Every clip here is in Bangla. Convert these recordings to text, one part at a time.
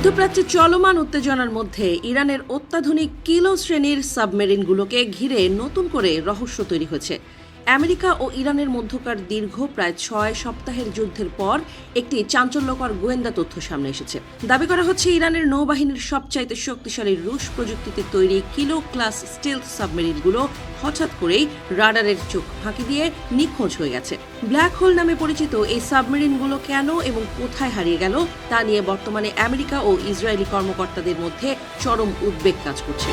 মধ্যপ্রাচ্যে চলমান উত্তেজনার মধ্যে ইরানের অত্যাধুনিক কিলো শ্রেণীর সাবমেরিনগুলোকে ঘিরে নতুন করে রহস্য তৈরি হয়েছে। আমেরিকা ও ইরানের মধ্যকার দীর্ঘ প্রায় 6 সপ্তাহের যুদ্ধের পর একটি চাঞ্চল্যকর গোয়েন্দা তথ্য সামনে এসেছে। দাবি করা হচ্ছে ইরানের নৌবাহিনীর সবচাইতে শক্তিশালী রুশ প্রযুক্তিতে তৈরি কিলো ক্লাস স্টিলথ সাবমেরিনগুলো হঠাৎ করেই রাডারের চোখ ফাঁকি দিয়ে নিখোঁজ হয়ে গেছে। ব্ল্যাক হোল নামে পরিচিত এই সাবমেরিনগুলো কেন এবং কোথায় হারিয়ে গেল তা নিয়ে বর্তমানে আমেরিকা ও ইসরায়েলি কর্মকর্তাদের মধ্যে চরম উদ্বেগ কাজ করছে।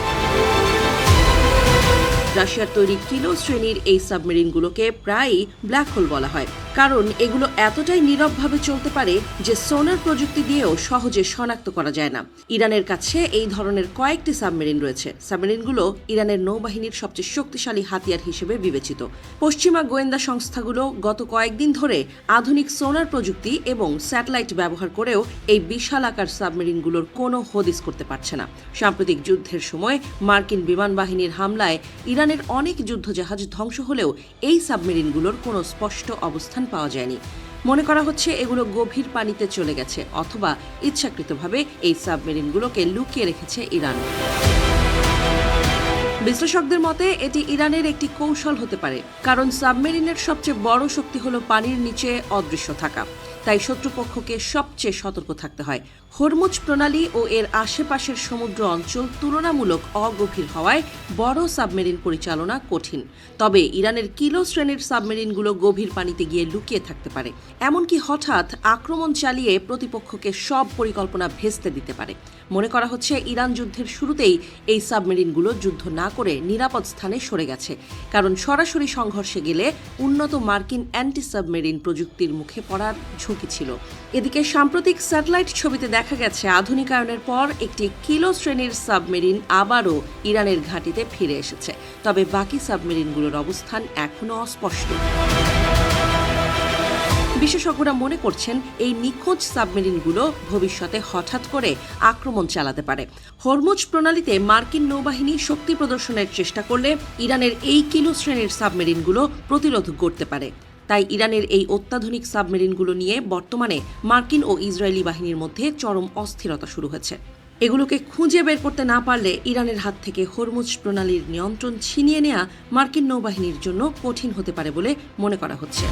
রাশিয়ার তৈরি কিলো শ্রেণীর এই সাবমেরিনগুলোকে প্রায়ই ব্ল্যাক হোল বলা হয়, কারণ এগুলো এতটাই নীরবভাবে চলতে পারে যে সোনার প্রযুক্তি দিয়েও সহজে শনাক্ত করা যায় না। ইরানের কাছে এই ধরনের কয়েকটি সাবমেরিন রয়েছে। সাবমেরিনগুলো ইরানের নৌবাহিনীর সবচেয়ে শক্তিশালী হাতিয়ার হিসেবে বিবেচিত। পশ্চিমা গোয়েন্দা সংস্থাগুলো গত কয়েকদিন ধরে আধুনিক সোনার প্রযুক্তি এবং স্যাটেলাইট ব্যবহার করেও এই বিশাল আকার সাবমেরিনগুলোর কোনো হদিস করতে পারছে না। সাম্প্রতিক যুদ্ধের সময় মার্কিন বিমান বাহিনীর হামলায় ইরানের অনেক যুদ্ধজাহাজ ধ্বংস হলেও এই সাবমেরিনগুলোর কোনো স্পষ্ট অবস্থান পাওয়া যায়নি। মনে করা হচ্ছে এগুলো গভীর পানিতে চলে গেছে অথবা ইচ্ছাকৃতভাবে এই সাবমেরিনগুলোকে লুকিয়ে রেখেছে ইরান। বিশ্লেষকদের মতে এটি ইরানের একটি কৌশল হতে পারে, কারণ সাবমেরিনের সবচেয়ে বড় শক্তি হলো পানির নিচে অদৃশ্য থাকা। তাই শত্রুপক্ষকে সবচেয়ে সতর্ক থাকতে হয়। হরমুজ প্রণালী ও এর আশেপাশের সমুদ্র অঞ্চল তুলনামূলক অগভীর হওয়ায় বড় সাবমেরিন পরিচালনা কঠিন। তবে ইরানের কিলো শ্রেণীর সাবমেরিনগুলো গভীর পানিতে গিয়ে লুকিয়ে থাকতে পারে, এমনকি হঠাৎ আক্রমণ চালিয়ে প্রতিপক্ষকে সব পরিকল্পনা ভেস্তে দিতে পারে। মনে করা হচ্ছে ইরান যুদ্ধের শুরুতেই এই সাবমেরিনগুলো যুদ্ধ না করে নিরাপদ স্থানে সরে গেছে, কারণ সরাসরি সংঘর্ষে গেলে উন্নত মার্কিন অ্যান্টি সাবমেরিন প্রযুক্তির মুখে পড়ার ঝুঁকি ছিল। এদিকে সাম্প্রতিক স্যাটেলাইট ছবিতে দেখা গেছে আধুনিকায়নের পর একটি কিলো শ্রেণীর সাবমেরিন আবারও ইরানের ঘাঁটিতে ফিরে এসেছে। তবে বাকি সাবমেরিনগুলোর অবস্থান এখনও অস্পষ্ট। বিশেষজ্ঞরা মনে করছেন এই নিখোঁজ সাবমেরিনগুলো ভবিষ্যতে হঠাৎ করে আক্রমণ চালাতে পারে। হরমুজ প্রণালীতে মার্কিন নৌবাহিনী শক্তি প্রদর্শনের চেষ্টা করলে ইরানের এই কিলো শ্রেণীর সাবমেরিনগুলো প্রতিরোধ করতে পারে। তাই ইরানের এই অত্যাধুনিক সাবমেরিনগুলো নিয়ে বর্তমানে মার্কিন ও ইসরায়েলি বাহিনীর মধ্যে চরম অস্থিরতা শুরু হয়েছে। এগুলোকে খুঁজে বের করতে না পারলে ইরানের হাত থেকে হরমুজ প্রণালীর নিয়ন্ত্রণ ছিনিয়ে নেওয়া মার্কিন নৌবাহিনীর জন্য কঠিন হতে পারে বলে মনে করা হচ্ছে।